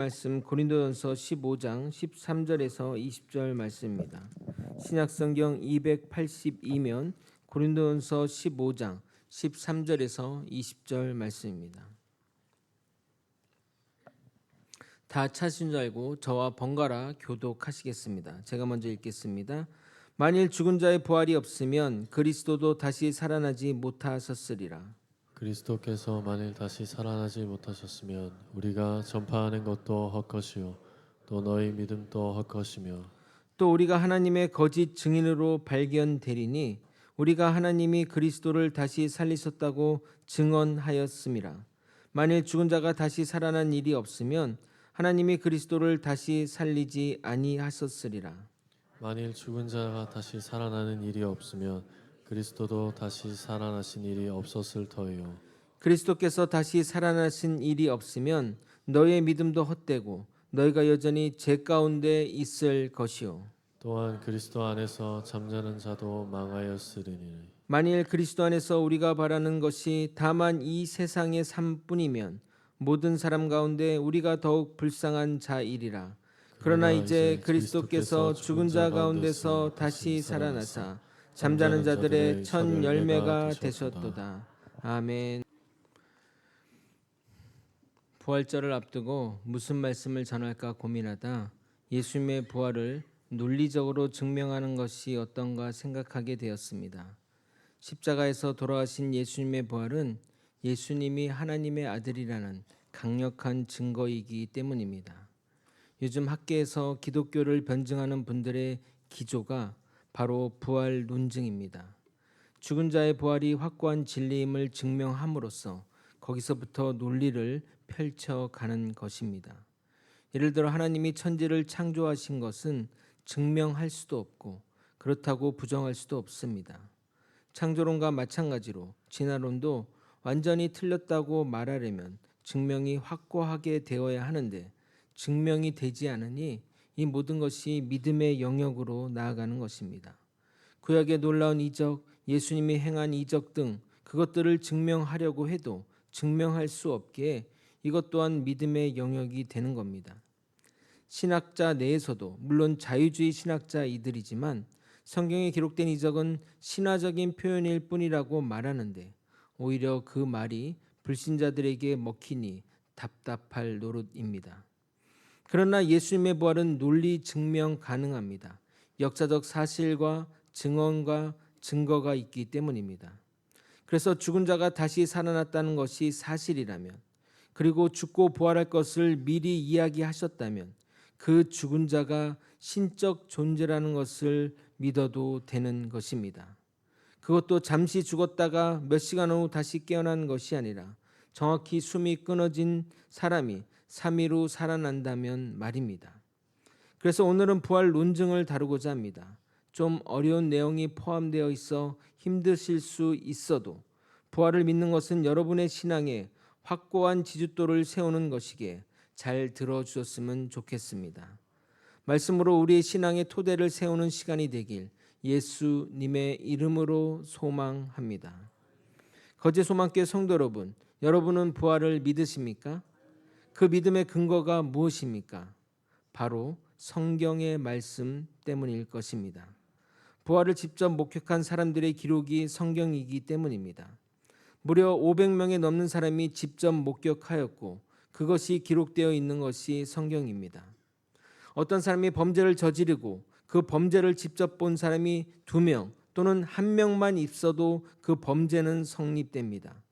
말씀 고린도전서 15장 13절에서 20절 말씀입니다. 신약성경 282면 고린도전서 15장 13절에서 20절 말씀입니다. 다 찾으신 줄 알고 저와 번갈아 교독하시겠습니다. 제가 먼저 읽겠습니다. 만일 죽은 자의 부활이 없으면 그리스도도 다시 살아나지 못하셨으리라. 그리스도께서 만일 다시 살아나지 못하셨으면 우리가 전파하는 것도 헛것이요 또 너희 믿음도 헛것이며 또 우리가 하나님의 거짓 증인으로 발견되리니 우리가 하나님이 그리스도를 다시 살리셨다고 증언하였음이라. 만일 죽은 자가 다시 살아난 일이 없으면 하나님이 그리스도를 다시 살리지 아니하셨으리라. 만일 죽은 자가 다시 살아나는 일이 없으면 그리스도도 다시 살아나신 일이 없었을 터이요 그리스도께서 다시 살아나신 일이 없으면 너의 믿음도 헛되고 너희가 여전히 죄 가운데 있을 것이요. 또한 그리스도 안에서 잠자는 자도 망하였으리니 만일 그리스도 안에서 우리가 바라는 것이 다만 이 세상의 삶뿐이면 모든 사람 가운데 우리가 더욱 불쌍한 자이리라. 그러나 이제 그리스도께서 죽은 자 가운데서 다시 살아나사 잠자는 자들의 첫 열매가 되셨도다. 아멘. 부활절을 앞두고 무슨 말씀을 전할까 고민하다 예수님의 부활을 논리적으로 증명하는 것이 어떤가 생각하게 되었습니다. 십자가에서 돌아가신 예수님의 부활은 예수님이 하나님의 아들이라는 강력한 증거이기 때문입니다. 요즘 학계에서 기독교를 변증하는 분들의 기조가 바로 부활 논증입니다. 죽은 자의 부활이 확고한 진리임을 증명함으로써 거기서부터 논리를 펼쳐가는 것입니다. 예를 들어 하나님이 천지를 창조하신 것은 증명할 수도 없고 그렇다고 부정할 수도 없습니다. 창조론과 마찬가지로 진화론도 완전히 틀렸다고 말하려면 증명이 확고하게 되어야 하는데 증명이 되지 않으니 이 모든 것이 믿음의 영역으로 나아가는 것입니다. 구약의 놀라운 이적, 예수님이 행한 이적 등 그것들을 증명하려고 해도 증명할 수 없기에 이것 또한 믿음의 영역이 되는 겁니다. 신학자 내에서도 물론 자유주의 신학자이들이지만 성경에 기록된 이적은 신화적인 표현일 뿐이라고 말하는데 오히려 그 말이 불신자들에게 먹히니 답답할 노릇입니다. 그러나 예수님의 부활은 논리 증명 가능합니다. 역사적 사실과 증언과 증거가 있기 때문입니다. 그래서 죽은 자가 다시 살아났다는 것이 사실이라면 그리고 죽고 부활할 것을 미리 이야기하셨다면 그 죽은 자가 신적 존재라는 것을 믿어도 되는 것입니다. 그것도 잠시 죽었다가 몇 시간 후 다시 깨어난 것이 아니라 정확히 숨이 끊어진 사람이 3일 후 살아난다면 말입니다. 그래서 오늘은 부활 논증을 다루고자 합니다. 좀 어려운 내용이 포함되어 있어 힘드실 수 있어도 부활을 믿는 것은 여러분의 신앙에 확고한 지춧돌을 세우는 것이기에 잘 들어주셨으면 좋겠습니다. 말씀으로 우리의 신앙의 토대를 세우는 시간이 되길 예수님의 이름으로 소망합니다. 거제 소망교회 성도 여러분, 여러분은 부활을 믿으십니까? 그 믿음의 근거가 무엇입니까? 바로 성경의 말씀 때문일 것입니다. 부활을 직접 목격한 사람들의 기록이 성경이기 때문입니다. 무려 500명에 넘는 사람이 직접 목격하였고 그것이 기록되어 있는 것이 성경입니다. 어떤 사람이 범죄를 저지르고 그 범죄를 직접 본 사람이 2명 또는 1명만 있어도 그 범죄는 성립됩니다.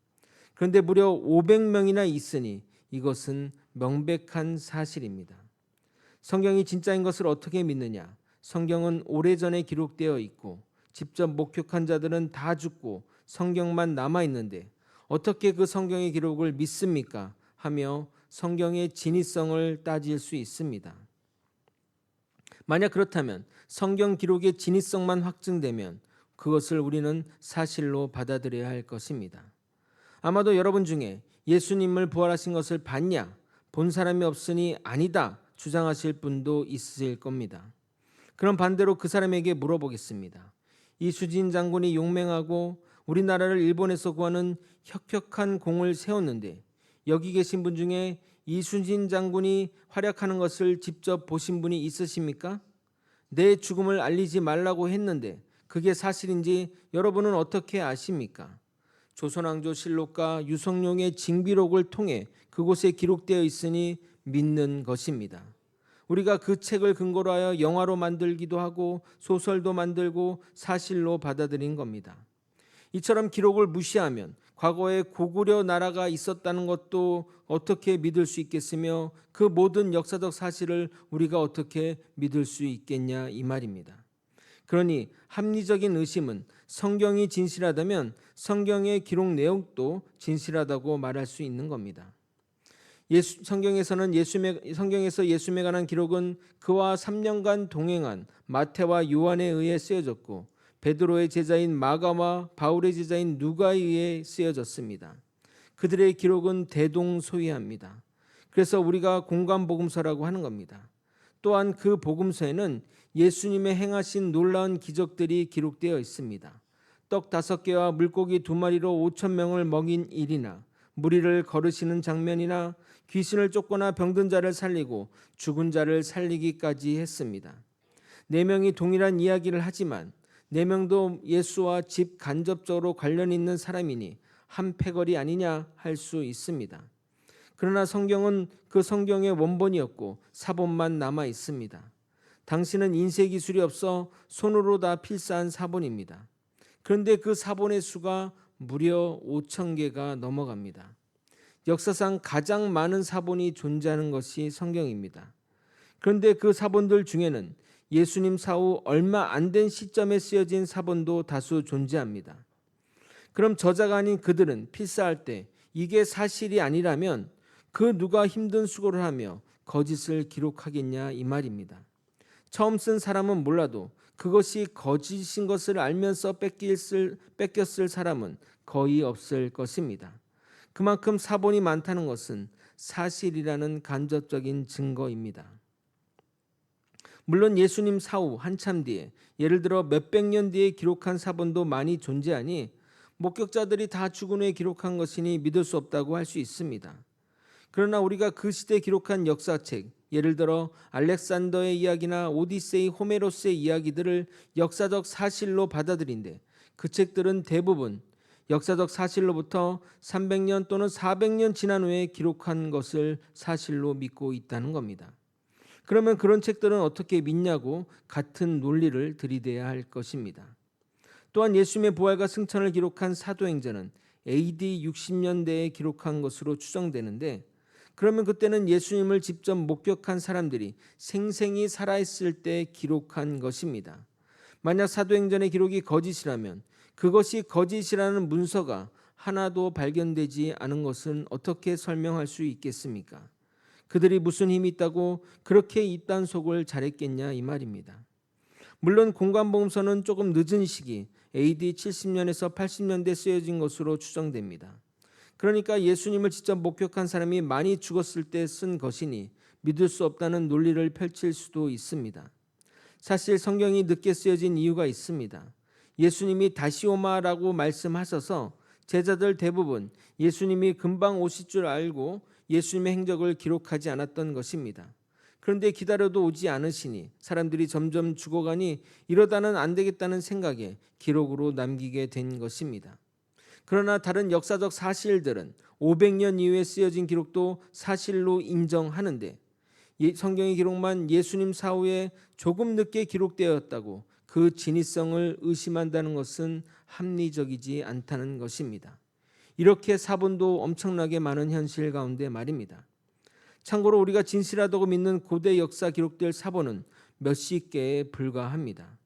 그런데 무려 500명이나 있으니 이것은 명백한 사실입니다. 성경이 진짜인 것을 어떻게 믿느냐? 성경은 오래전에 기록되어 있고 직접 목격한 자들은 다 죽고 성경만 남아있는데 어떻게 그 성경의 기록을 믿습니까? 하며 성경의 진위성을 따질 수 있습니다. 만약 그렇다면 성경 기록의 진위성만 확증되면 그것을 우리는 사실로 받아들여야 할 것입니다. 아마도 여러분 중에 예수님을 부활하신 것을 봤냐? 본 사람이 없으니 아니다 주장하실 분도 있으실 겁니다. 그럼 반대로 그 사람에게 물어보겠습니다. 이수진 장군이 용맹하고 우리나라를 일본에서 구하는 혁혁한 공을 세웠는데 여기 계신 분 중에 이순신 장군이 활약하는 것을 직접 보신 분이 있으십니까? 내 죽음을 알리지 말라고 했는데 그게 사실인지 여러분은 어떻게 아십니까? 조선왕조실록과 유성룡의 징비록을 통해 그곳에 기록되어 있으니 믿는 것입니다. 우리가 그 책을 근거로 하여 영화로 만들기도 하고 소설도 만들고 사실로 받아들인 겁니다. 이처럼 기록을 무시하면 과거에 고구려 나라가 있었다는 것도 어떻게 믿을 수 있겠으며 그 모든 역사적 사실을 우리가 어떻게 믿을 수 있겠냐 이 말입니다. 그러니 합리적인 의심은 성경이 진실하다면 성경의 기록 내용도 진실하다고 말할 수 있는 겁니다. 성경에서 예수님에 관한 기록은 그와 3년간 동행한 마태와 요한에 의해 쓰여졌고 베드로의 제자인 마가와 바울의 제자인 누가에 의해 쓰여졌습니다. 그들의 기록은 대동소이합니다. 그래서 우리가 공관복음서라고 하는 겁니다. 또한 그 복음서에는 예수님의 행하신 놀라운 기적들이 기록되어 있습니다. 떡 5개와 물고기 2마리로 5,000명을 먹인 일이나 무리를 걸으시는 장면이나 귀신을 쫓거나 병든 자를 살리고 죽은 자를 살리기까지 했습니다. 4명이 동일한 이야기를 하지만 4명도 예수와 집 간접적으로 관련 있는 사람이니 한 패거리 아니냐 할 수 있습니다. 그러나 성경은 그 성경의 원본이었고 사본만 남아 있습니다. 당시는 인쇄 기술이 없어 손으로 다 필사한 사본입니다. 그런데 그 사본의 수가 무려 5,000개가 넘어갑니다. 역사상 가장 많은 사본이 존재하는 것이 성경입니다. 그런데 그 사본들 중에는 예수님 사후 얼마 안 된 시점에 쓰여진 사본도 다수 존재합니다. 그럼 저자가 아닌 그들은 필사할 때 이게 사실이 아니라면 그 누가 힘든 수고를 하며 거짓을 기록하겠냐 이 말입니다. 처음 쓴 사람은 몰라도 그것이 거짓인 것을 알면서 뺏겼을 사람은 거의 없을 것입니다. 그만큼 사본이 많다는 것은 사실이라는 간접적인 증거입니다. 물론 예수님 사후 한참 뒤에 예를 들어 몇백 년 뒤에 기록한 사본도 많이 존재하니 목격자들이 다 죽은 후에 기록한 것이니 믿을 수 없다고 할 수 있습니다. 그러나 우리가 그 시대에 기록한 역사책, 예를 들어 알렉산더의 이야기나 오디세이, 호메로스의 이야기들을 역사적 사실로 받아들인데 그 책들은 대부분 역사적 사실로부터 300년 또는 400년 지난 후에 기록한 것을 사실로 믿고 있다는 겁니다. 그러면 그런 책들은 어떻게 믿냐고 같은 논리를 들이대야 할 것입니다. 또한 예수님의 부활과 승천을 기록한 사도행전은 AD 60년대에 기록한 것으로 추정되는데 그러면 그때는 예수님을 직접 목격한 사람들이 생생히 살아있을 때 기록한 것입니다. 만약 사도행전의 기록이 거짓이라면 그것이 거짓이라는 문서가 하나도 발견되지 않은 것은 어떻게 설명할 수 있겠습니까? 그들이 무슨 힘이 있다고 그렇게 입단속을 잘했겠냐 이 말입니다. 물론 공관복음서는 조금 늦은 시기 AD 70년에서 80년대 쓰여진 것으로 추정됩니다. 그러니까 예수님을 직접 목격한 사람이 많이 죽었을 때 쓴 것이니 믿을 수 없다는 논리를 펼칠 수도 있습니다. 사실 성경이 늦게 쓰여진 이유가 있습니다. 예수님이 다시 오마라고 말씀하셔서 제자들 대부분 예수님이 금방 오실 줄 알고 예수님의 행적을 기록하지 않았던 것입니다. 그런데 기다려도 오지 않으시니 사람들이 점점 죽어가니 이러다는 안 되겠다는 생각에 기록으로 남기게 된 것입니다. 그러나 다른 역사적 사실들은 500년 이후에 쓰여진 기록도 사실로 인정하는데 성경의 기록만 예수님 사후에 조금 늦게 기록되었다고 그 진위성을 의심한다는 것은 합리적이지 않다는 것입니다. 이렇게 사본도 엄청나게 많은 현실 가운데 말입니다. 참고로 우리가 진실하다고 믿는 고대 역사 기록될 사본은 몇십 개에 불과합니다.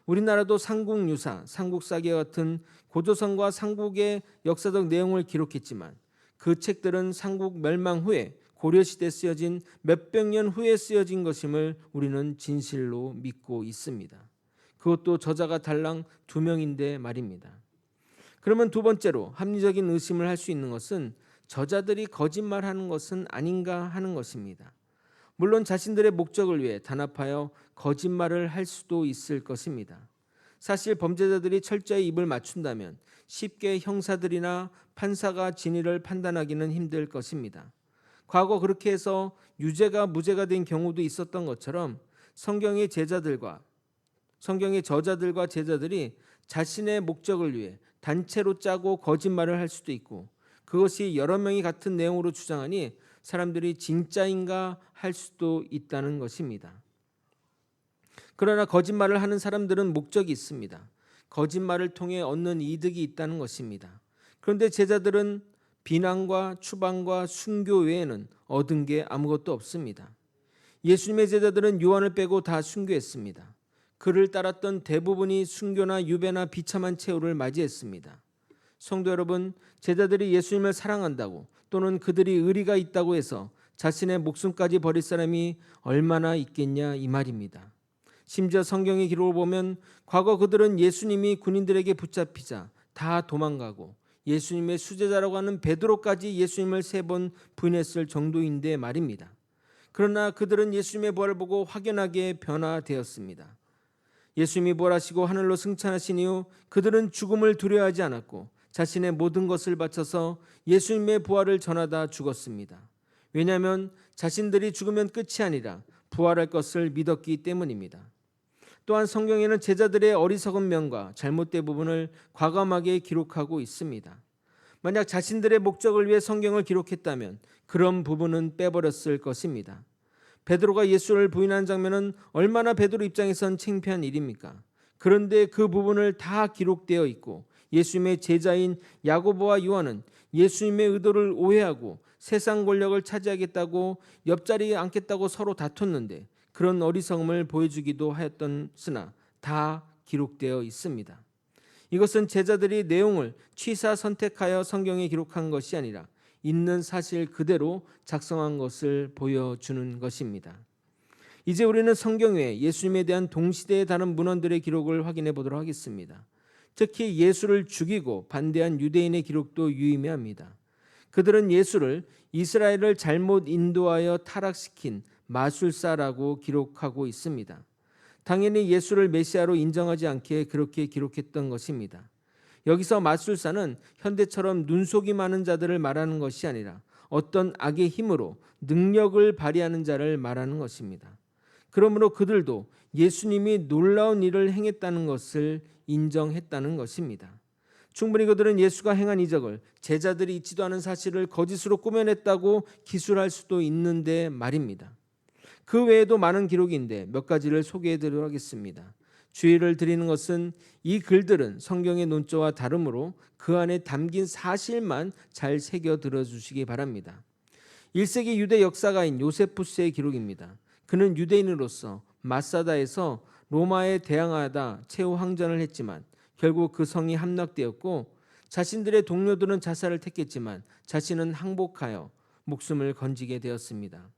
우리나라도 삼국유사, 삼국사기 같은 고조선과 삼국의 역사적 내용을 기록했지만 그 책들은 삼국 멸망 후에 고려시대에 쓰여진 몇백 년 후에 쓰여진 것임을 우리는 진실로 믿고 있습니다. 그것도 저자가 달랑 2명인데 말입니다. 그러면 두 번째로 합리적인 의심을 할 수 있는 것은 저자들이 거짓말하는 것은 아닌가 하는 것입니다. 물론 자신들의 목적을 위해 단합하여 거짓말을 할 수도 있을 것입니다. 사실 범죄자들이 철저히 입을 맞춘다면 쉽게 형사들이나 판사가 진위를 판단하기는 힘들 것입니다. 과거 그렇게 해서 유죄가 무죄가 된 경우도 있었던 것처럼 성경의 저자들과 제자들이 자신의 목적을 위해 단체로 짜고 거짓말을 할 수도 있고, 그것이 여러 명이 같은 내용으로 주장하니 사람들이 진짜인가 할 수도 있다는 것입니다. 그러나 거짓말을 하는 사람들은 목적이 있습니다. 거짓말을 통해 얻는 이득이 있다는 것입니다. 그런데 제자들은 비난과 추방과 순교 외에는 얻은 게 아무것도 없습니다. 예수님의 제자들은 요한을 빼고 다 순교했습니다. 그를 따랐던 대부분이 순교나 유배나 비참한 최후를 맞이했습니다. 성도 여러분, 제자들이 예수님을 사랑한다고 또는 그들이 의리가 있다고 해서 자신의 목숨까지 버릴 사람이 얼마나 있겠냐 이 말입니다. 심지어 성경의 기록을 보면 과거 그들은 예수님이 군인들에게 붙잡히자 다 도망가고 예수님의 수제자라고 하는 베드로까지 예수님을 3번 부인했을 정도인데 말입니다. 그러나 그들은 예수님의 부활을 보고 확연하게 변화되었습니다. 예수님이 부활하시고 하늘로 승천하신 이후 그들은 죽음을 두려워하지 않았고 자신의 모든 것을 바쳐서 예수님의 부활을 전하다 죽었습니다. 왜냐하면 자신들이 죽으면 끝이 아니라 부활할 것을 믿었기 때문입니다. 또한 성경에는 제자들의 어리석은 면과 잘못된 부분을 과감하게 기록하고 있습니다. 만약 자신들의 목적을 위해 성경을 기록했다면 그런 부분은 빼버렸을 것입니다. 베드로가 예수를 부인한 장면은 얼마나 베드로 입장에선 창피한 일입니까? 그런데 그 부분을 다 기록되어 있고 예수님의 제자인 야고보와 요한은 예수님의 의도를 오해하고 세상 권력을 차지하겠다고 옆자리에 앉겠다고 서로 다퉜는데 그런 어리석음을 보여주기도 하였으나 다 기록되어 있습니다. 이것은 제자들이 내용을 취사 선택하여 성경에 기록한 것이 아니라 있는 사실 그대로 작성한 것을 보여주는 것입니다. 이제 우리는 성경 외에 예수님에 대한 동시대의 다른 문헌들의 기록을 확인해 보도록 하겠습니다. 특히 예수를 죽이고 반대한 유대인의 기록도 유의미합니다. 그들은 예수를 이스라엘을 잘못 인도하여 타락시킨 마술사라고 기록하고 있습니다. 당연히 예수를 메시아로 인정하지 않게 그렇게 기록했던 것입니다. 여기서 마술사는 현대처럼 눈속이 많은 자들을 말하는 것이 아니라 어떤 악의 힘으로 능력을 발휘하는 자를 말하는 것입니다. 그러므로 그들도 예수님이 놀라운 일을 행했다는 것을 인정했다는 것입니다. 충분히 그들은 예수가 행한 이적을 제자들이 있지도 않은 사실을 거짓으로 꾸며냈다고 기술할 수도 있는데 말입니다. 그 외에도 많은 기록인데 몇 가지를 소개해 드리도록 하겠습니다. 주의를 드리는 것은 이 글들은 성경의 논조와 다르므로 그 안에 담긴 사실만 잘 새겨 들어주시기 바랍니다. 1세기 유대 역사가인 요세푸스의 기록입니다. 그는 유대인으로서 마사다에서 로마에 대항하다 최후 항전을 했지만 결국 그 성이 함락되었고 자신들의 동료들은 자살을 택했지만 자신은 항복하여 목숨을 건지게 되었습니다.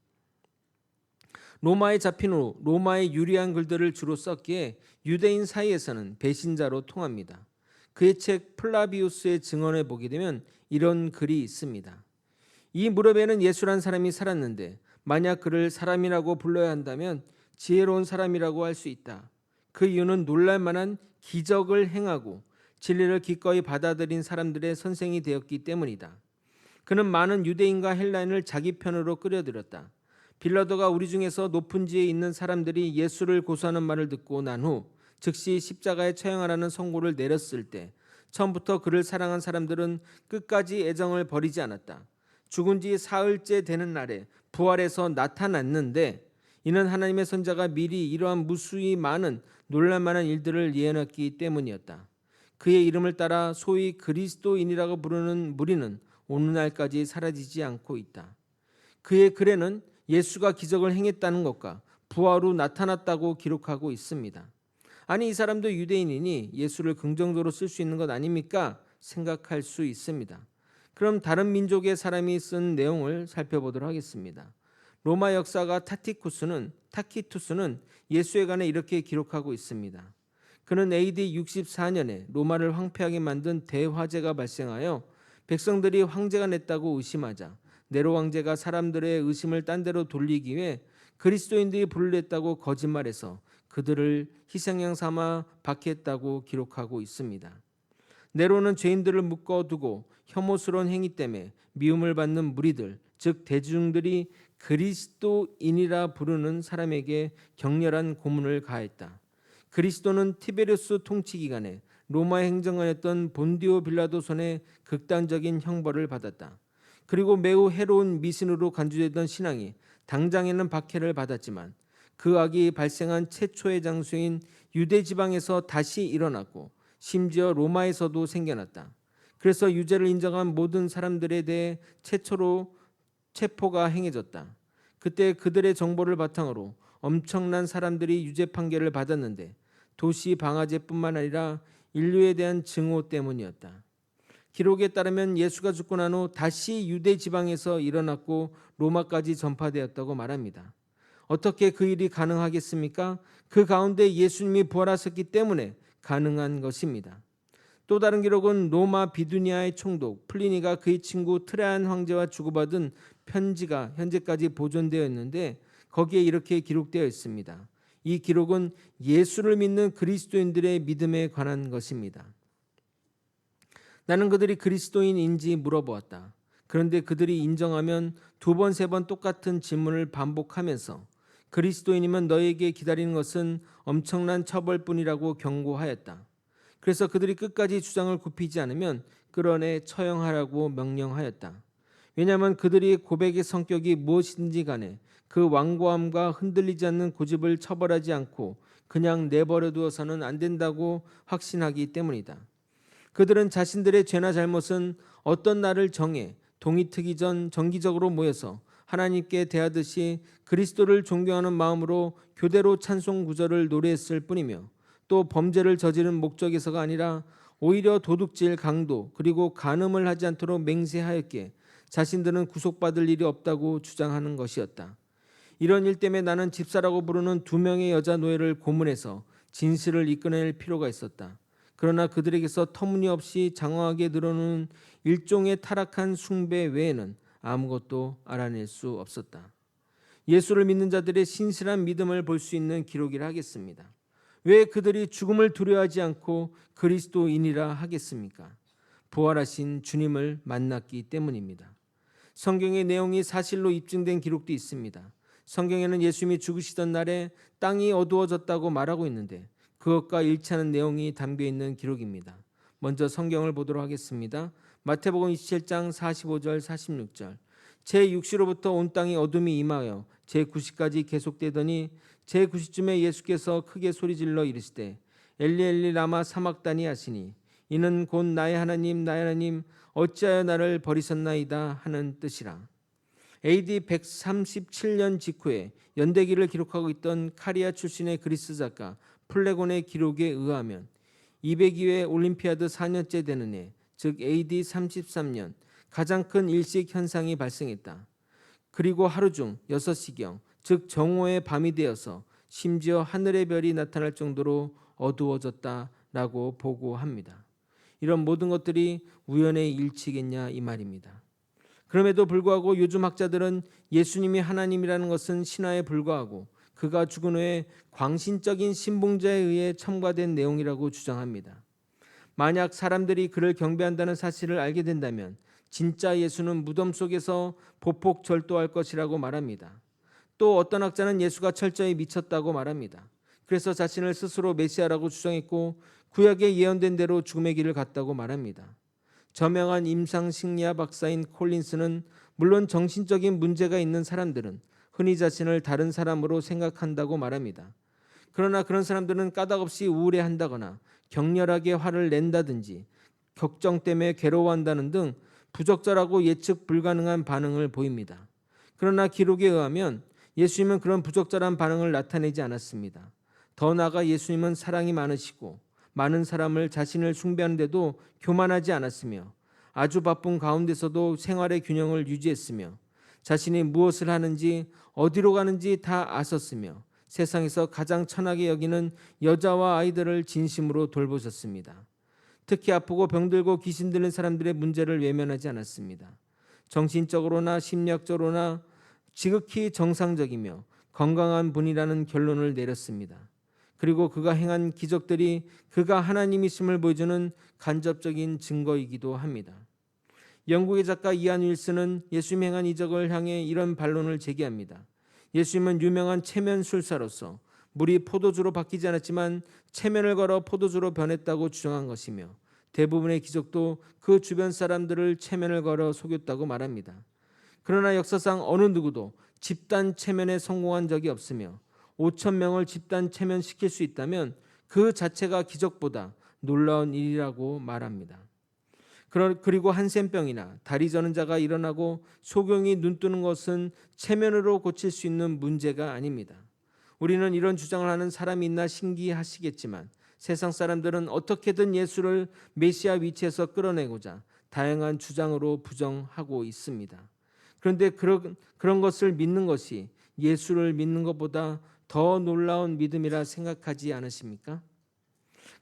로마에 잡힌 후 로마의 유리한 글들을 주로 썼기에 유대인 사이에서는 배신자로 통합니다. 그의 책 플라비우스의 증언에 보게 되면 이런 글이 있습니다. 이 무렵에는 예수란 사람이 살았는데 만약 그를 사람이라고 불러야 한다면 지혜로운 사람이라고 할 수 있다. 그 이유는 놀랄만한 기적을 행하고 진리를 기꺼이 받아들인 사람들의 선생이 되었기 때문이다. 그는 많은 유대인과 헬라인을 자기 편으로 끌어들였다. 빌라도가 우리 중에서 높은 지에 있는 사람들이 예수를 고소하는 말을 듣고 난 후 즉시 십자가에 처형하라는 선고를 내렸을 때 처음부터 그를 사랑한 사람들은 끝까지 애정을 버리지 않았다. 죽은 지 사흘째 되는 날에 부활해서 나타났는데 이는 하나님의 선자가 미리 이러한 무수히 많은 놀랄만한 일들을 예언했기 때문이었다. 그의 이름을 따라 소위 그리스도인이라고 부르는 무리는 오늘날까지 사라지지 않고 있다. 그의 글에는 예수가 기적을 행했다는 것과 부활 후 나타났다고 기록하고 있습니다. 아니 이 사람도 유대인이니 예수를 긍정적으로 쓸 수 있는 것 아닙니까? 생각할 수 있습니다. 그럼 다른 민족의 사람이 쓴 내용을 살펴보도록 하겠습니다. 로마 역사가 타키투스는 예수에 관해 이렇게 기록하고 있습니다. 그는 AD 64년에 로마를 황폐하게 만든 대화재가 발생하여 백성들이 황제가 냈다고 의심하자 네로 황제가 사람들의 의심을 딴 데로 돌리기 위해 그리스도인들이 불을 냈다고 거짓말해서 그들을 희생양 삼아 박해했다고 기록하고 있습니다. 네로는 죄인들을 묶어두고 혐오스러운 행위 때문에 미움을 받는 무리들, 즉 대중들이 그리스도인이라 부르는 사람에게 격렬한 고문을 가했다. 그리스도는 티베리우스 통치 기간에 로마 행정관이었던 본디오 빌라도 손에 극단적인 형벌을 받았다. 그리고 매우 해로운 미신으로 간주되던 신앙이 당장에는 박해를 받았지만 그 악이 발생한 최초의 장소인 유대 지방에서 다시 일어났고 심지어 로마에서도 생겨났다. 그래서 유죄를 인정한 모든 사람들에 대해 최초로 체포가 행해졌다. 그때 그들의 정보를 바탕으로 엄청난 사람들이 유죄 판결을 받았는데 도시 방아제뿐만 아니라 인류에 대한 증오 때문이었다. 기록에 따르면 예수가 죽고 난 후 다시 유대 지방에서 일어났고 로마까지 전파되었다고 말합니다. 어떻게 그 일이 가능하겠습니까? 그 가운데 예수님이 부활하셨기 때문에 가능한 것입니다. 또 다른 기록은 로마 비두니아의 총독 플리니가 그의 친구 트라얀 황제와 주고받은 편지가 현재까지 보존되어 있는데 거기에 이렇게 기록되어 있습니다. 이 기록은 예수를 믿는 그리스도인들의 믿음에 관한 것입니다. 나는 그들이 그리스도인인지 물어보았다. 그런데 그들이 인정하면 두 번, 세 번 똑같은 질문을 반복하면서 그리스도인이면 너에게 기다리는 것은 엄청난 처벌뿐이라고 경고하였다. 그래서 그들이 끝까지 주장을 굽히지 않으면 끌어내 처형하라고 명령하였다. 왜냐하면 그들이 고백의 성격이 무엇이든지 간에 그 완고함과 흔들리지 않는 고집을 처벌하지 않고 그냥 내버려 두어서는 안 된다고 확신하기 때문이다. 그들은 자신들의 죄나 잘못은 어떤 날을 정해 동이 트기 전 정기적으로 모여서 하나님께 대하듯이 그리스도를 존경하는 마음으로 교대로 찬송 구절을 노래했을 뿐이며 또 범죄를 저지른 목적에서가 아니라 오히려 도둑질, 강도 그리고 간음을 하지 않도록 맹세하였기에 자신들은 구속받을 일이 없다고 주장하는 것이었다. 이런 일 때문에 나는 집사라고 부르는 두 명의 여자 노예를 고문해서 진실을 이끌어낼 필요가 있었다. 그러나 그들에게서 터무니없이 장황하게 늘어놓은 일종의 타락한 숭배 외에는 아무것도 알아낼 수 없었다. 예수를 믿는 자들의 신실한 믿음을 볼 수 있는 기록이라 하겠습니다. 왜 그들이 죽음을 두려워하지 않고 그리스도인이라 하겠습니까? 부활하신 주님을 만났기 때문입니다. 성경의 내용이 사실로 입증된 기록도 있습니다. 성경에는 예수님이 죽으시던 날에 땅이 어두워졌다고 말하고 있는데 그것과 일치하는 내용이 담겨 있는 기록입니다. 먼저 성경을 보도록 하겠습니다. 마태복음 27장 45절 46절 제6시로부터 온 땅이 어둠이 임하여 제9시까지 계속되더니 제9시쯤에 예수께서 크게 소리질러 이르시되 엘리 엘리 라마 사막다니 하시니 이는 곧 나의 하나님 나의 하나님 어찌하여 나를 버리셨나이다 하는 뜻이라. AD 137년 직후에 연대기를 기록하고 있던 카리아 출신의 그리스 작가 플레곤의 기록에 의하면 202회 올림피아드 4년째 되는 해, 즉 AD 33년 가장 큰 일식 현상이 발생했다. 그리고 하루 중 6시경, 즉 정오의 밤이 되어서 심지어 하늘의 별이 나타날 정도로 어두워졌다라고 보고합니다. 이런 모든 것들이 우연의 일치겠냐 이 말입니다. 그럼에도 불구하고 요즘 학자들은 예수님이 하나님이라는 것은 신화에 불과하고 그가 죽은 후에 광신적인 신봉자에 의해 첨가된 내용이라고 주장합니다. 만약 사람들이 그를 경배한다는 사실을 알게 된다면 진짜 예수는 무덤 속에서 보폭 절도할 것이라고 말합니다. 또 어떤 학자는 예수가 철저히 미쳤다고 말합니다. 그래서 자신을 스스로 메시아라고 주장했고 구약에 예언된 대로 죽음의 길을 갔다고 말합니다. 저명한 임상심리학 박사인 콜린스는 물론 정신적인 문제가 있는 사람들은 흔히 자신을 다른 사람으로 생각한다고 말합니다. 그러나 그런 사람들은 까닭없이 우울해한다거나 격렬하게 화를 낸다든지 걱정 때문에 괴로워한다는 등 부적절하고 예측 불가능한 반응을 보입니다. 그러나 기록에 의하면 예수님은 그런 부적절한 반응을 나타내지 않았습니다. 더 나아가 예수님은 사랑이 많으시고 많은 사람을 자신을 숭배하는데도 교만하지 않았으며 아주 바쁜 가운데서도 생활의 균형을 유지했으며 자신이 무엇을 하는지 어디로 가는지 다 아셨으며 세상에서 가장 천하게 여기는 여자와 아이들을 진심으로 돌보셨습니다. 특히 아프고 병들고 귀신 들린 사람들의 문제를 외면하지 않았습니다. 정신적으로나 심리학적으로나 지극히 정상적이며 건강한 분이라는 결론을 내렸습니다. 그리고 그가 행한 기적들이 그가 하나님이심을 보여주는 간접적인 증거이기도 합니다. 영국의 작가 이안 윌슨은 예수님이 행한 이적을 향해 이런 반론을 제기합니다. 예수님은 유명한 체면술사로서 물이 포도주로 바뀌지 않았지만 체면을 걸어 포도주로 변했다고 주장한 것이며 대부분의 기적도 그 주변 사람들을 체면을 걸어 속였다고 말합니다. 그러나 역사상 어느 누구도 집단 체면에 성공한 적이 없으며 5천 명을 집단 체면시킬 수 있다면 그 자체가 기적보다 놀라운 일이라고 말합니다. 그리고 한센병이나 다리 저는 자가 일어나고 소경이 눈 뜨는 것은 체면으로 고칠 수 있는 문제가 아닙니다. 우리는 이런 주장을 하는 사람이 있나 신기하시겠지만 세상 사람들은 어떻게든 예수를 메시아 위치에서 끌어내고자 다양한 주장으로 부정하고 있습니다. 그런데 그런 것을 믿는 것이 예수를 믿는 것보다 더 놀라운 믿음이라 생각하지 않으십니까?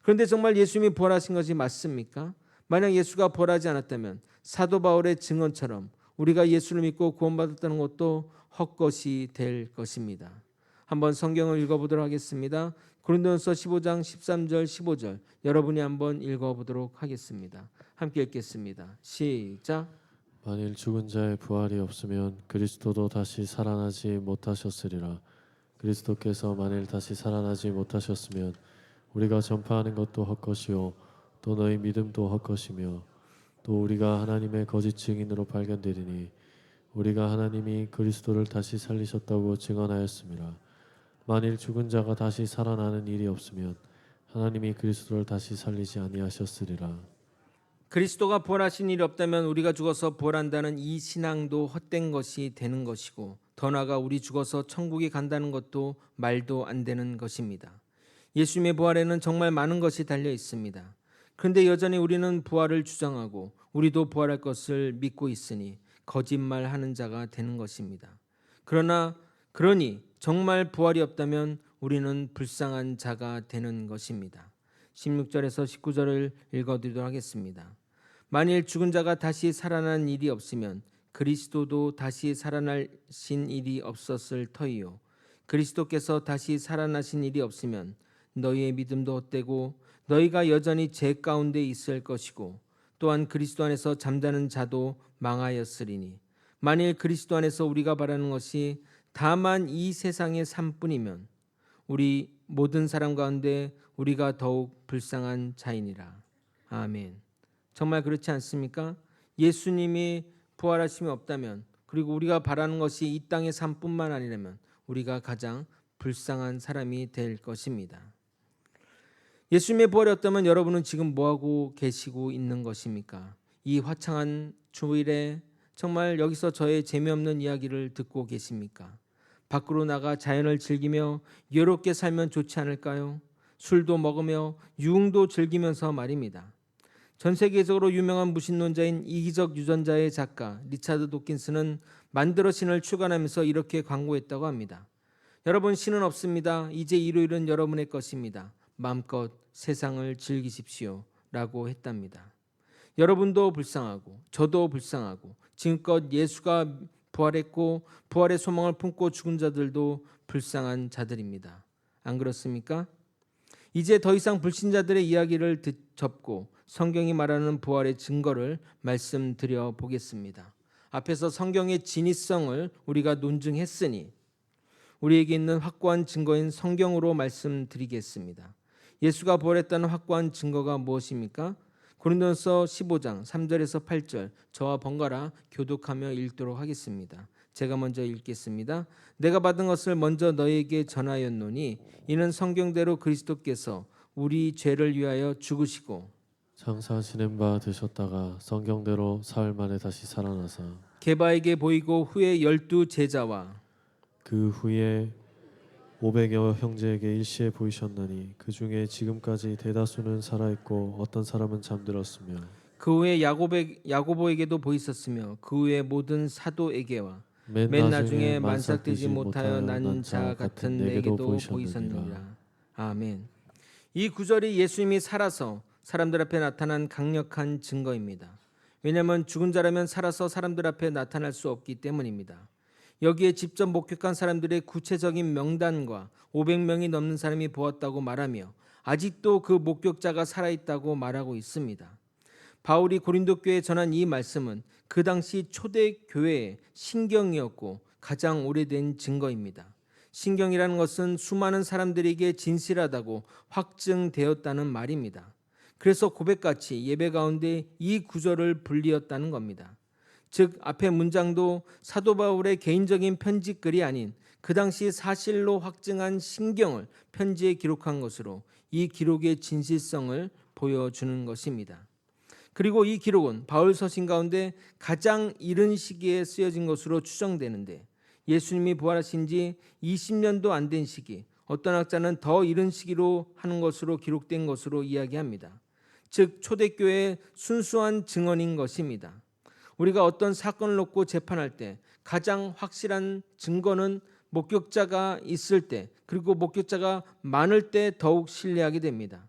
그런데 정말 예수님이 부활하신 것이 맞습니까? 만약 예수가 부활하지 않았다면 사도 바울의 증언처럼 우리가 예수를 믿고 구원받았다는 것도 헛것이 될 것입니다. 한번 성경을 읽어보도록 하겠습니다. 고린도전서 15장 13절 15절 여러분이 한번 읽어보도록 하겠습니다. 함께 읽겠습니다. 시작. 만일 죽은 자의 부활이 없으면 그리스도도 다시 살아나지 못하셨으리라. 그리스도께서 만일 다시 살아나지 못하셨으면 우리가 전파하는 것도 헛것이요 또 너희 믿음도 헛것이며 또 우리가 하나님의 거짓 증인으로 발견되리니 우리가 하나님이 그리스도를 다시 살리셨다고 증언하였습니다. 만일 죽은 자가 다시 살아나는 일이 없으면 하나님이 그리스도를 다시 살리지 아니하셨으리라. 그리스도가 부활하신 일이 없다면 우리가 죽어서 부활한다는 이 신앙도 헛된 것이 되는 것이고 더 나아가 우리 죽어서 천국에 간다는 것도 말도 안 되는 것입니다. 예수님의 부활에는 정말 많은 것이 달려 있습니다. 그런데 여전히 우리는 부활을 주장하고 우리도 부활할 것을 믿고 있으니 거짓말하는 자가 되는 것입니다. 그러니 정말 부활이 없다면 우리는 불쌍한 자가 되는 것입니다. 16절에서 19절을 읽어드리도록 하겠습니다. 만일 죽은 자가 다시 살아난 일이 없으면 그리스도도 다시 살아나신 일이 없었을 터이요 그리스도께서 다시 살아나신 일이 없으면 너희의 믿음도 헛되고 너희가 여전히 죄 가운데 있을 것이고 또한 그리스도 안에서 잠자는 자도 망하였으리니 만일 그리스도 안에서 우리가 바라는 것이 다만 이 세상의 삶뿐이면 우리 모든 사람 가운데 우리가 더욱 불쌍한 자이니라. 아멘. 정말 그렇지 않습니까? 예수님이 부활하심이 없다면 그리고 우리가 바라는 것이 이 땅의 삶뿐만 아니라면 우리가 가장 불쌍한 사람이 될 것입니다. 예수님의 부활이 없다면 여러분은 지금 뭐하고 계시고 있는 것입니까? 이 화창한 주일에 정말 여기서 저의 재미없는 이야기를 듣고 계십니까? 밖으로 나가 자연을 즐기며 여롭게 살면 좋지 않을까요? 술도 먹으며 유흥도 즐기면서 말입니다. 전 세계적으로 유명한 무신론자인 이기적 유전자의 작가 리차드 도킨스는 만들어 신을 출간하면서 이렇게 광고했다고 합니다. 여러분, 신은 없습니다. 이제 일요일은 여러분의 것입니다. 마음껏 세상을 즐기십시오 라고 했답니다. 여러분도 불쌍하고 저도 불쌍하고 지금껏 예수가 부활했고 부활의 소망을 품고 죽은 자들도 불쌍한 자들입니다. 안 그렇습니까? 이제 더 이상 불신자들의 이야기를 접고 성경이 말하는 부활의 증거를 말씀드려 보겠습니다. 앞에서 성경의 진위성을 우리가 논증했으니 우리에게 있는 확고한 증거인 성경으로 말씀드리겠습니다. 예수가 부활했다는 확고한 증거가 무엇입니까? 고린도전서 15장 3절에서 8절 저와 번갈아 교독하며 읽도록 하겠습니다. 제가 먼저 읽겠습니다. 내가 받은 것을 먼저 너희에게 전하였노니 이는 성경대로 그리스도께서 우리 죄를 위하여 죽으시고 장사 지낸 바 되셨다가 성경대로 사흘 만에 다시 살아나사 게바에게 보이고 후에 12 제자와 그 후에 500여 형제에게 일시에 보이셨나니 그 중에 지금까지 대다수는 살아있고 어떤 사람은 잠들었으며 그 후에 야고보에게도 보이셨으며 그 후에 모든 사도에게와 맨 나중에 만삭되지 못하여 난 자 같은 내게도 보이셨느니라. 아멘. 이 구절이 예수님이 살아서 사람들 앞에 나타난 강력한 증거입니다. 왜냐하면 죽은 자라면 살아서 사람들 앞에 나타날 수 없기 때문입니다. 여기에 직접 목격한 사람들의 구체적인 명단과 500명이 넘는 사람이 보았다고 말하며 아직도 그 목격자가 살아있다고 말하고 있습니다. 바울이 고린도 교회에 전한 이 말씀은 그 당시 초대 교회의 신경이었고 가장 오래된 증거입니다. 신경이라는 것은 수많은 사람들에게 진실하다고 확증되었다는 말입니다. 그래서 고백같이 예배 가운데 이 구절을 불리었다는 겁니다. 즉 앞의 문장도 사도 바울의 개인적인 편지글이 아닌 그 당시 사실로 확증한 신경을 편지에 기록한 것으로 이 기록의 진실성을 보여주는 것입니다. 그리고 이 기록은 바울 서신 가운데 가장 이른 시기에 쓰여진 것으로 추정되는데 예수님이 부활하신 지 20년도 안 된 시기, 어떤 학자는 더 이른 시기로 하는 것으로 기록된 것으로 이야기합니다. 즉 초대교회의 순수한 증언인 것입니다. 우리가 어떤 사건을 놓고 재판할 때 가장 확실한 증거는 목격자가 있을 때, 그리고 목격자가 많을 때 더욱 신뢰하게 됩니다.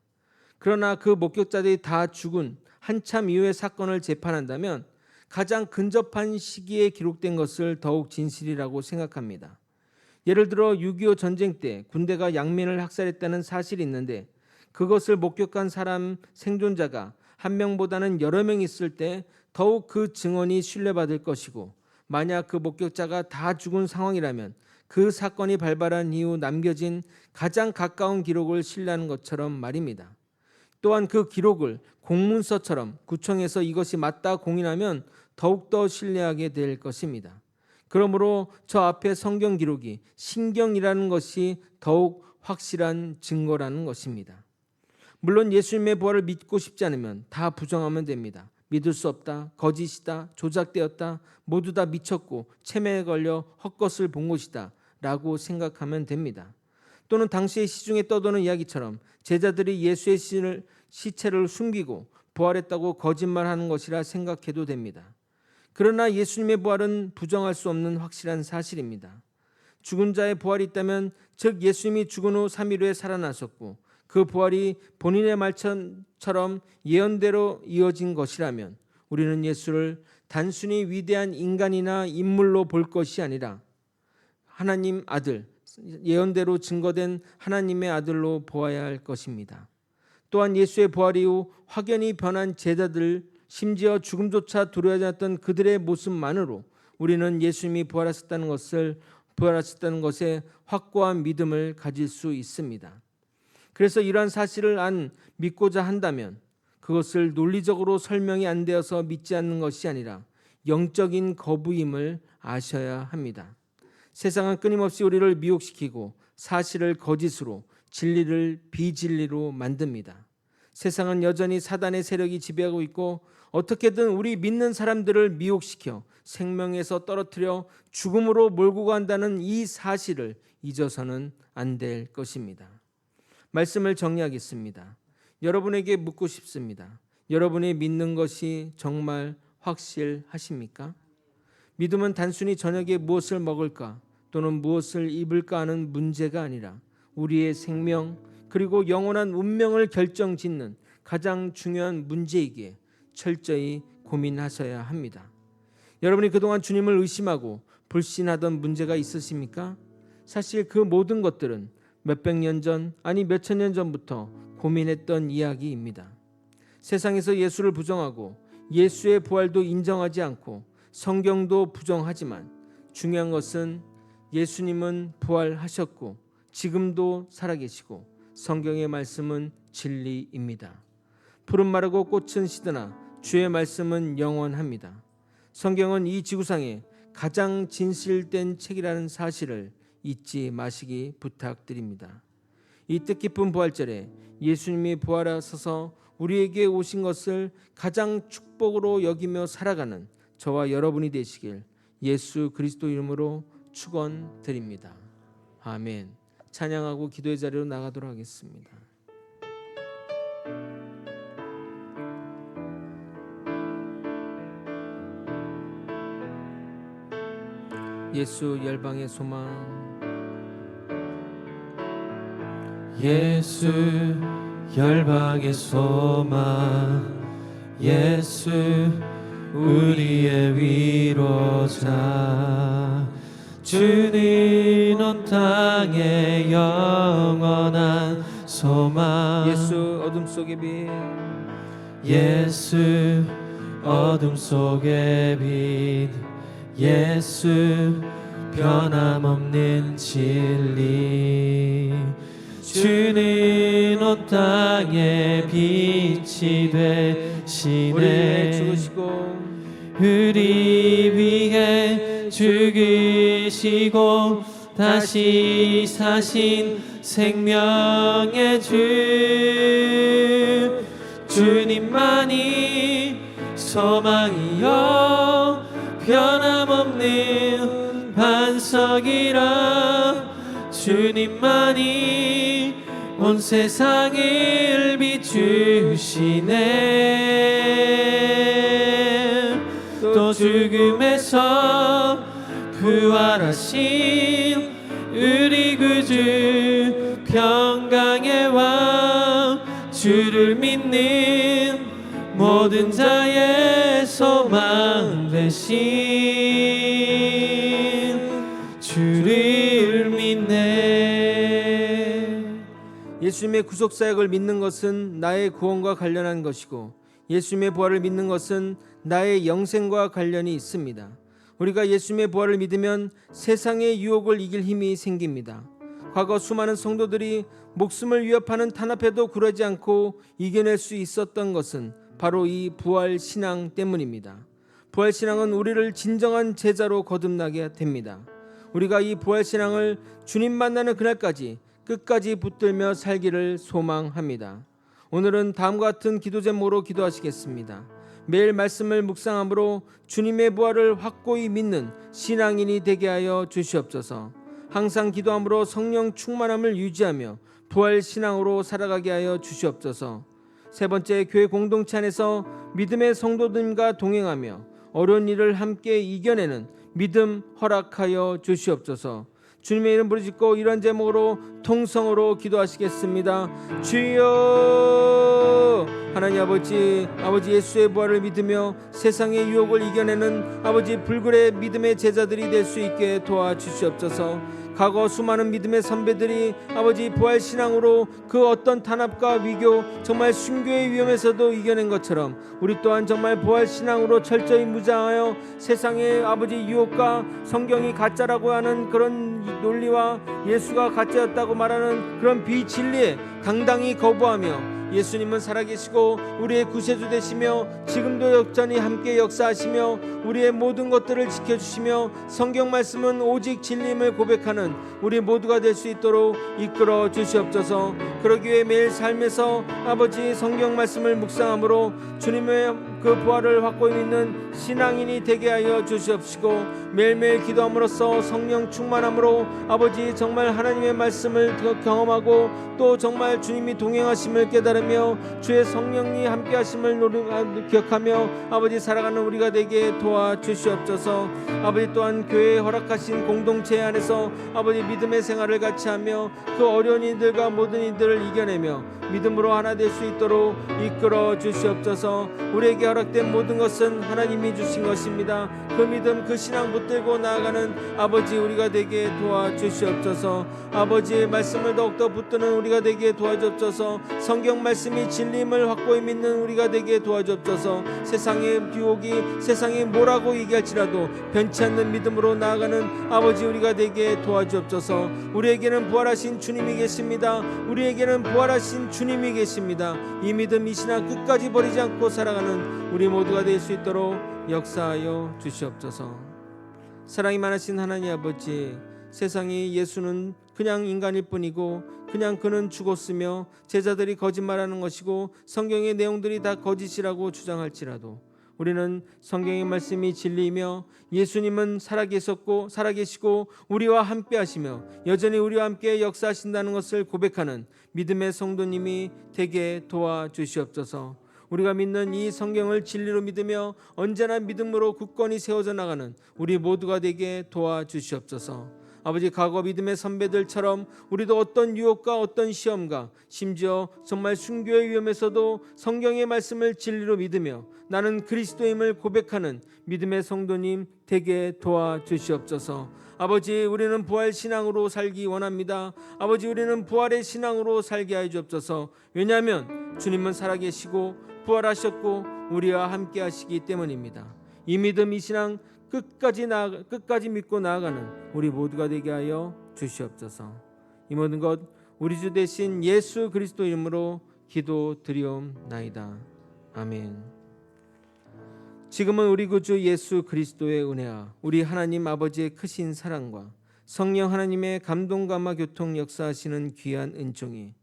그러나 그 목격자들이 다 죽은 한참 이후의 사건을 재판한다면 가장 근접한 시기에 기록된 것을 더욱 진실이라고 생각합니다. 예를 들어 6.25 전쟁 때 군대가 양민을 학살했다는 사실이 있는데 그것을 목격한 사람 생존자가 한 명보다는 여러 명 있을 때 더욱 그 증언이 신뢰받을 것이고, 만약 그 목격자가 다 죽은 상황이라면 그 사건이 발발한 이후 남겨진 가장 가까운 기록을 신뢰하는 것처럼 말입니다. 또한 그 기록을 공문서처럼 구청에서 이것이 맞다 공인하면 더욱더 신뢰하게 될 것입니다. 그러므로 저 앞에 성경 기록이 신경이라는 것이 더욱 확실한 증거라는 것입니다. 물론 예수님의 부활을 믿고 싶지 않으면 다 부정하면 됩니다. 믿을 수 없다, 거짓이다, 조작되었다, 모두 다 미쳤고 체면에 걸려 헛것을 본 것이다 라고 생각하면 됩니다. 또는 당시의 시중에 떠도는 이야기처럼 제자들이 예수의 시체를 숨기고 부활했다고 거짓말하는 것이라 생각해도 됩니다. 그러나 예수님의 부활은 부정할 수 없는 확실한 사실입니다. 죽은 자의 부활이 있다면 즉 예수님이 죽은 후 3일 후에 살아나셨고 그 부활이 본인의 말처럼 예언대로 이어진 것이라면 우리는 예수를 단순히 위대한 인간이나 인물로 볼 것이 아니라 하나님 아들, 예언대로 증거된 하나님의 아들로 보아야 할 것입니다. 또한 예수의 부활 이후 확연히 변한 제자들, 심지어 죽음조차 두려워하지 않았던 그들의 모습만으로 우리는 예수님이 부활하셨다는 것에 확고한 믿음을 가질 수 있습니다. 그래서 이러한 사실을 믿고자 한다면 그것을 논리적으로 설명이 안 되어서 믿지 않는 것이 아니라 영적인 거부임을 아셔야 합니다. 세상은 끊임없이 우리를 미혹시키고 사실을 거짓으로, 진리를 비진리로 만듭니다. 세상은 여전히 사단의 세력이 지배하고 있고 어떻게든 우리 믿는 사람들을 미혹시켜 생명에서 떨어뜨려 죽음으로 몰고 간다는 이 사실을 잊어서는 안 될 것입니다. 말씀을 정리하겠습니다. 여러분에게 묻고 싶습니다. 여러분이 믿는 것이 정말 확실하십니까? 믿음은 단순히 저녁에 무엇을 먹을까 또는 무엇을 입을까 하는 문제가 아니라 우리의 생명 그리고 영원한 운명을 결정짓는 가장 중요한 문제이기에 철저히 고민하셔야 합니다. 여러분이 그동안 주님을 의심하고 불신하던 문제가 있으십니까? 사실 그 모든 것들은 몇백 년 전, 아니 몇천 년 전부터 고민했던 이야기입니다. 세상에서 예수를 부정하고 예수의 부활도 인정하지 않고 성경도 부정하지만 중요한 것은 예수님은 부활하셨고 지금도 살아계시고 성경의 말씀은 진리입니다. 푸른 마르고 꽃은 시드나 주의 말씀은 영원합니다. 성경은 이 지구상에 가장 진실된 책이라는 사실을 잊지 마시기 부탁드립니다. 이 뜻깊은 부활절에 예수님이 부활하셔서 우리에게 오신 것을 가장 축복으로 여기며 살아가는 저와 여러분이 되시길 예수 그리스도 이름으로 축원드립니다. 아멘. 찬양하고 기도의 자리로 나가도록 하겠습니다. 예수 열방의 소망, 예수 열방의 소망, 예수 우리의 위로자, 주님 온 땅의 영원한 소망, 예수 어둠 속의 빛, 예수 어둠 속의 빛 예수 변함없는 진리 주는 온 땅의 빛이 우리를 되시네 죽으시고 우리 위해 죽으시고 다시 사신 생명의 주 주님만이 소망이요 변함없는 반석이라 주님만이 온 세상을 비추시네 또 죽음에서 부활하신 우리 구주 평강의 왕 주를 믿는 모든 자의 소망 되신 주를 믿네. 예수님의 구속 사역을 믿는 것은 나의 구원과 관련한 것이고 예수님의 부활을 믿는 것은 나의 영생과 관련이 있습니다. 우리가 예수님의 부활을 믿으면 세상의 유혹을 이길 힘이 생깁니다. 과거 수많은 성도들이 목숨을 위협하는 탄압에도 굴하지 않고 이겨낼 수 있었던 것은 바로 이 부활 신앙 때문입니다. 부활 신앙은 우리를 진정한 제자로 거듭나게 됩니다. 우리가 이 부활 신앙을 주님 만나는 그날까지 끝까지 붙들며 살기를 소망합니다. 오늘은 다음과 같은 기도 제목으로 기도하시겠습니다. 매일 말씀을 묵상함으로 주님의 부활을 확고히 믿는 신앙인이 되게 하여 주시옵소서. 항상 기도함으로 성령 충만함을 유지하며 부활 신앙으로 살아가게 하여 주시옵소서. 세 번째, 교회 공동체 안에서 믿음의 성도들과 동행하며 어려운 일을 함께 이겨내는 믿음 허락하여 주시옵소서. 주님의 이름 부르짖고 이런 제목으로 통성으로 기도하시겠습니다. 주여, 하나님 아버지 예수의 부활을 믿으며 세상의 유혹을 이겨내는 아버지 불굴의 믿음의 제자들이 될 수 있게 도와주시옵소서. 과거 수많은 믿음의 선배들이 아버지 부활 신앙으로 그 어떤 탄압과 위교 정말 순교의 위험에서도 이겨낸 것처럼 우리 또한 정말 부활 신앙으로 철저히 무장하여 세상의 아버지 유혹과 성경이 가짜라고 하는 그런 논리와 예수가 가짜였다고 말하는 그런 비진리에 당당히 거부하며 예수님은 살아계시고 우리의 구세주 되시며 지금도 여전히 함께 역사하시며 우리의 모든 것들을 지켜주시며 성경 말씀은 오직 진리임을 고백하는 우리 모두가 될 수 있도록 이끌어 주시옵소서. 그러기 위해 매일 삶에서 아버지 성경 말씀을 묵상함으로 주님의 그 부활을 확고히 믿는 신앙인이 되게 하여 주시옵시고 매일매일 기도함으로써 성령 충만함으로 아버지 정말 하나님의 말씀을 경험하고 또 정말 주님이 동행하심을 깨달으며 주의 성령이 함께 하심을 기억하며 아버지 살아가는 우리가 되게 도와주시옵소서. 아버지 또한 교회에 허락하신 공동체 안에서 아버지 믿음의 생활을 같이 하며 그 어려운 이들과 모든 이들을 이겨내며 믿음으로 하나 될 수 있도록 이끌어 주시옵소서. 우리에게 허락된 모든 것은 하나님이 주신 것입니다. 그 믿음 그 신앙 붙들고 나아가는 아버지 우리가 되게 도와주시옵소서. 아버지의 말씀을 더욱더 붙드는 우리가 되게 도와주옵소서. 성경 말씀이 진리임을 확고히 믿는 우리가 되게 도와주옵소서. 세상의 유혹이 세상이 뭐라고 얘기할지라도 변치 않는 믿음으로 나아가는 아버지 우리가 되게 도와주옵소서. 우리에게는 부활하신 주님이 계십니다. 우리에게는 부활하신 주님이 계십니다. 이 믿음 이 신앙 끝까지 버리지 않고 살아가는 우리 모두가 될 수 있도록 역사하여 주시옵소서. 사랑이 많으신 하나님 아버지, 세상이 예수는 그냥 인간일 뿐이고 그냥 그는 죽었으며 제자들이 거짓말하는 것이고 성경의 내용들이 다 거짓이라고 주장할지라도 우리는 성경의 말씀이 진리이며 예수님은 살아계시고 우리와 함께 하시며 여전히 우리와 함께 역사하신다는 것을 고백하는 믿음의 성도님이 되게 도와주시옵소서. 우리가 믿는 이 성경을 진리로 믿으며 언제나 믿음으로 굳건히 세워져 나가는 우리 모두가 되게 도와주시옵소서. 아버지 과거 믿음의 선배들처럼 우리도 어떤 유혹과 어떤 시험과 심지어 정말 순교의 위험에서도 성경의 말씀을 진리로 믿으며 나는 그리스도임을 고백하는 믿음의 성도님 되게 도와주시옵소서. 아버지 우리는 부활 신앙으로 살기 원합니다. 아버지 우리는 부활의 신앙으로 살게 하여 주옵소서. 왜냐하면 주님은 살아계시고 부활하셨고 우리와 함께 하시기 때문입니다. 이 믿음, 이 신앙 끝까지 믿고 나아가는 우리 모두가 되게 하여 주시옵소서. 이 모든 것 우리 주 대신 예수 그리스도 이름으로 기도드리옵나이다. 아멘. 지금은 우리 구주 예수 그리스도의 은혜와 우리 하나님 아버지의 크신 사랑과 성령 하나님의 감동감화 교통 역사하시는 귀한 은총이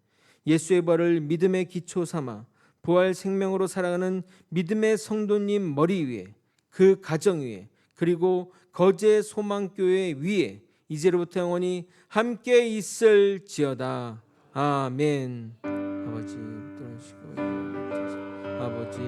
예수의 벌을 믿음의 기초 삼아 부활 생명으로 살아가는 믿음의 성도님 머리 위에, 그 가정 위에, 그리고 거제 소망교회 위에 이제로부터 영원히 함께 있을지어다. 아멘. 아버지 붙들으시고 아버지